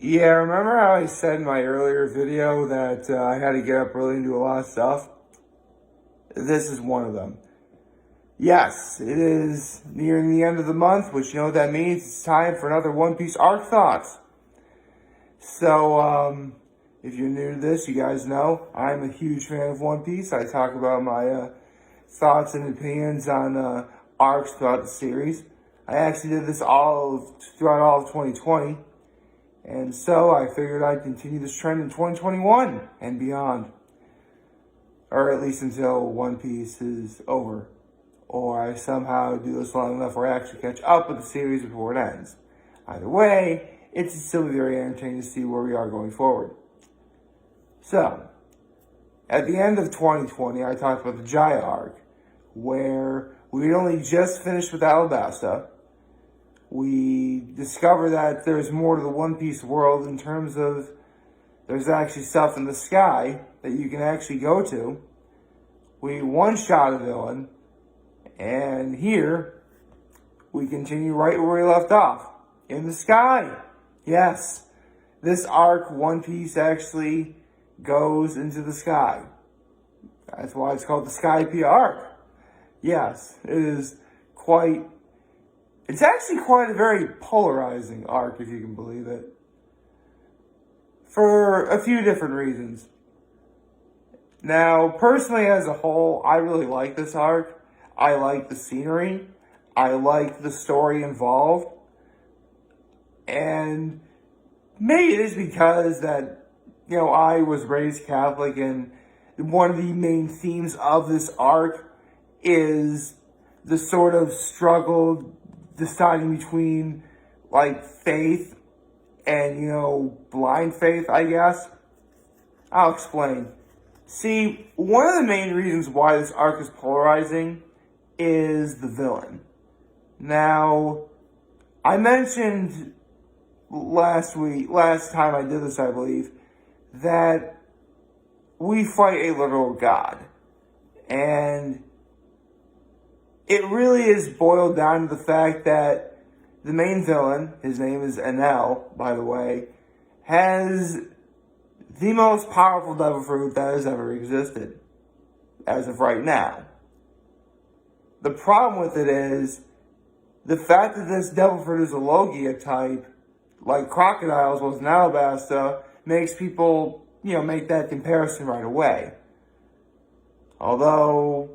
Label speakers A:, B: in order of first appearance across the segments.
A: Yeah, remember how I said in my earlier video that I had to get up early and do a lot of stuff? This is one of them. Yes, it is nearing the end of the month, which you know what that means. It's time for another One Piece arc thoughts. So, if you're new to this, you guys know I'm a huge fan of One Piece. I talk about my thoughts and opinions on arcs throughout the series. I actually did this throughout all of 2020. And so I figured I'd continue this trend in 2021 and beyond. Or at least until One Piece is over. Or I somehow do this long enough where I actually catch up with the series before it ends. Either way, it's still very entertaining to see where we are going forward. So, at the end of 2020, I talked about the Jaya arc, where we had only just finished with Alabasta. We discover that there's more to the One Piece world in terms of there's actually stuff in the sky that you can actually go to. We one-shot a villain, and here we continue right where we left off, in the sky. Yes, this arc, One Piece actually goes into the sky. That's why it's called the Skypiea arc. Yes, it's actually quite a very polarizing arc, if you can believe it. For a few different reasons. Now, personally as a whole, I really like this arc. I like the scenery. I like the story involved. And maybe it is because that, I was raised Catholic, and one of the main themes of this arc is the sort of struggle deciding between, faith and, blind faith, I guess. I'll explain. See, one of the main reasons why this arc is polarizing is the villain. Now, I mentioned last time I did this, I believe, that we fight a literal god. And it really is boiled down to the fact that the main villain, his name is Enel, by the way, has the most powerful devil fruit that has ever existed, as of right now. The problem with it is, the fact that this devil fruit is a Logia type, like crocodiles was in Alabasta, makes people, make that comparison right away. Although,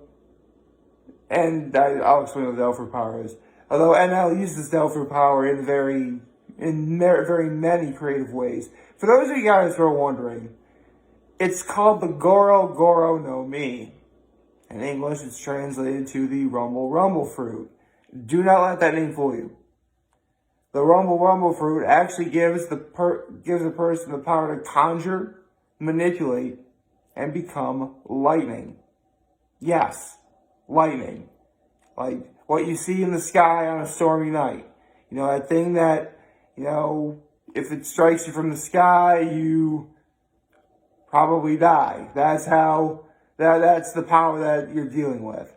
A: and I'll explain what the devil fruit power is. Although NL uses devil fruit power in very many creative ways. For those of you guys who are wondering, it's called the Goro Goro no Mi. In English, it's translated to the Rumble Rumble fruit. Do not let that name fool you. The Rumble Rumble fruit actually gives a person the power to conjure, manipulate, and become lightning. Yes, lightning. Like what you see in the sky on a stormy night. That thing that, if it strikes you from the sky, you probably die. That's the power that you're dealing with.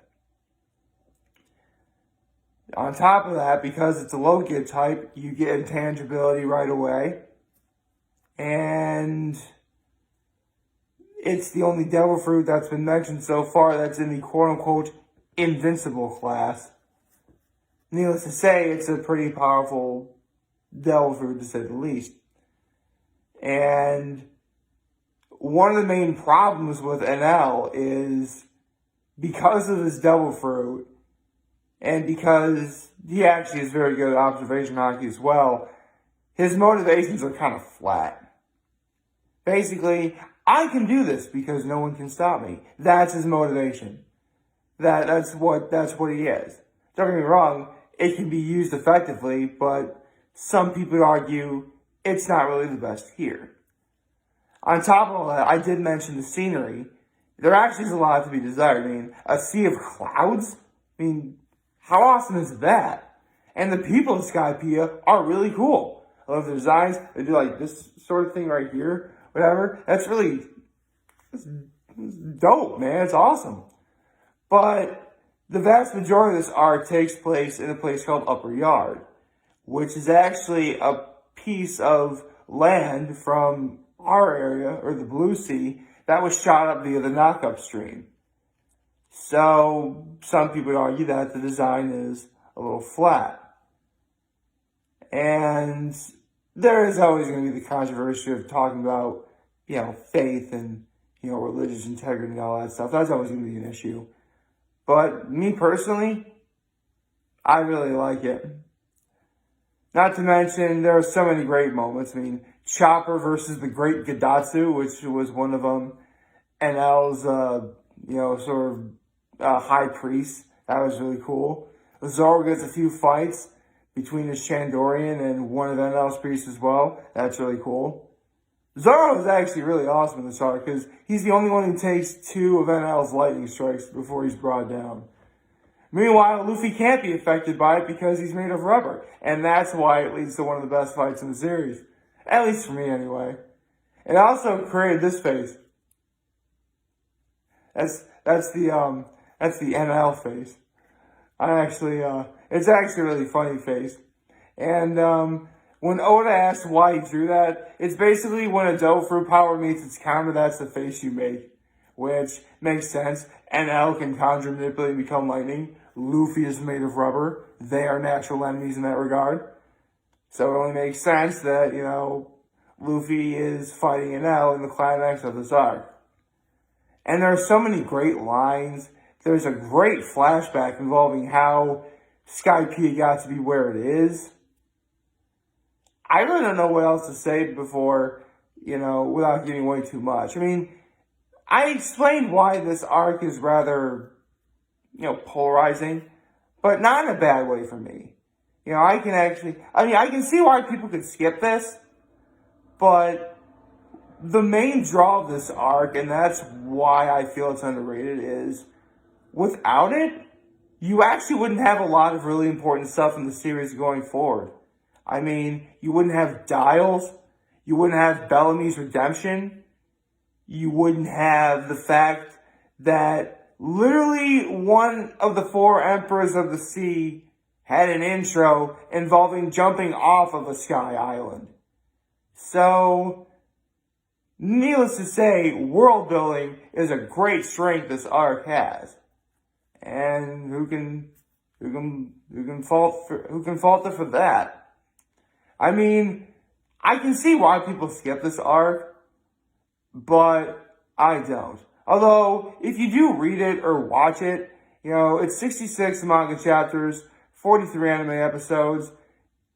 A: On top of that, because it's a Logia type, you get intangibility right away. And it's the only devil fruit that's been mentioned so far that's in the quote-unquote invincible class. Needless to say, it's a pretty powerful devil fruit, to say the least. And one of the main problems with NL is because of this devil fruit, and because he actually is very good at observation hockey as well, his motivations are kind of flat. Basically, I can do this because no one can stop me. That's his motivation. That's what he is. Don't get me wrong, it can be used effectively, but some people would argue it's not really the best here. On top of all that, I did mention the scenery. There actually is a lot to be desired. A sea of clouds? How awesome is that? And the people of Skypiea are really cool. I love their designs. They do this sort of thing right here, whatever. That's dope, man. It's awesome. But the vast majority of this arc takes place in a place called Upper Yard, which is actually a piece of land from our area, or the Blue Sea, that was shot up via the knockup stream. So some people would argue that the design is a little flat. And there is always going to be the controversy of talking about, faith and, religious integrity and all that stuff. That's always going to be an issue. But me personally, I really like it. Not to mention, there are so many great moments. I mean, Chopper versus the Great Gadatsu, which was one of them. NL's, high priest. That was really cool. Zoro gets a few fights between his Chandorian and one of NL's priests as well. That's really cool. Zoro is actually really awesome in this arc because he's the only one who takes 2 of NL's lightning strikes before he's brought down. Meanwhile, Luffy can't be affected by it because he's made of rubber. And that's why it leads to one of the best fights in the series. At least for me, anyway. It also created this face. That's the NL face. It's actually a really funny face. And when Oda asked why he drew that, it's basically when a Dofru power meets its counter, that's the face you make. Which makes sense. NL can conjure, manipulate, and become lightning. Luffy is made of rubber. They are natural enemies in that regard. So it only makes sense that, Luffy is fighting NL in the climax of this arc. And there are so many great lines. There's a great flashback involving how Skypiea got to be where it is. I really don't know what else to say before, without giving away too much. I mean, I explained why this arc is rather, polarizing, but not in a bad way for me. I can see why people could skip this, but the main draw of this arc, and that's why I feel it's underrated, is without it, you actually wouldn't have a lot of really important stuff in the series going forward. I mean, you wouldn't have Dials, you wouldn't have Bellamy's redemption, you wouldn't have the fact that literally one of the 4 Emperors of the Sea had an intro involving jumping off of a sky island. So, needless to say, world building is a great strength this arc has. And who can fault it for that? I mean, I can see why people skip this arc, but I don't. Although, if you do read it or watch it, it's 66 manga chapters, 43 anime episodes.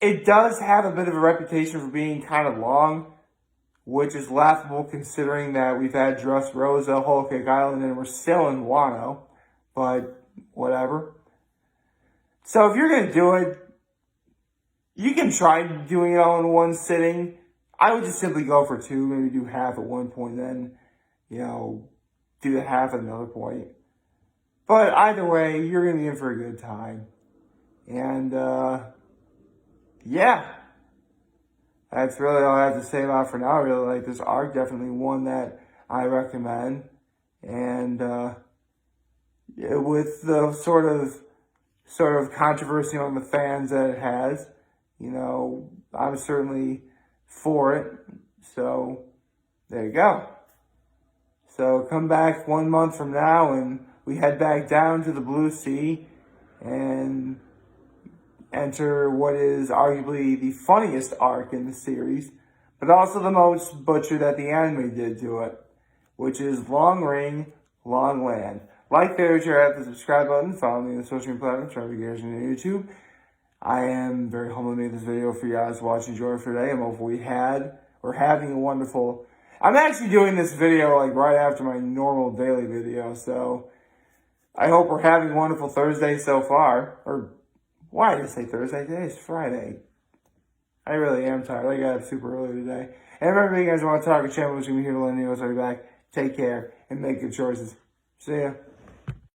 A: It does have a bit of a reputation for being kind of long, which is laughable considering that we've had Dressrosa, Whole Cake Island, and we're still in Wano. But, whatever. So, if you're going to do it, you can try doing it all in one sitting. I would just simply go for 2, maybe do half at one point, then, do the half at another point. But either way, you're going to be in for a good time. And, yeah. That's really all I have to say about it for now. I really like this arc. Definitely one that I recommend. And, with the sort of controversy among the fans that it has, I'm certainly for it. So, there you go. So, come back 1 month from now and we head back down to the Blue Sea and enter what is arguably the funniest arc in the series, but also the most butchered that the anime did to it, which is Long Ring, Long Land. Like, favorite, share, hit the subscribe button, follow me on the social media platforms, try to get on YouTube. I am very humbled to make this video for you guys to watch and enjoy for today. I'm hopefully we're having a wonderful, I'm actually doing this video like right after my normal daily video, so I hope we're having a wonderful Thursday so far. Or, why did I say Thursday? Today is Friday. I really am tired. I got up super early today. And remember, you guys want to talk to channel, which is going to be here to let you know. I'll be back. Take care and make good choices. See ya.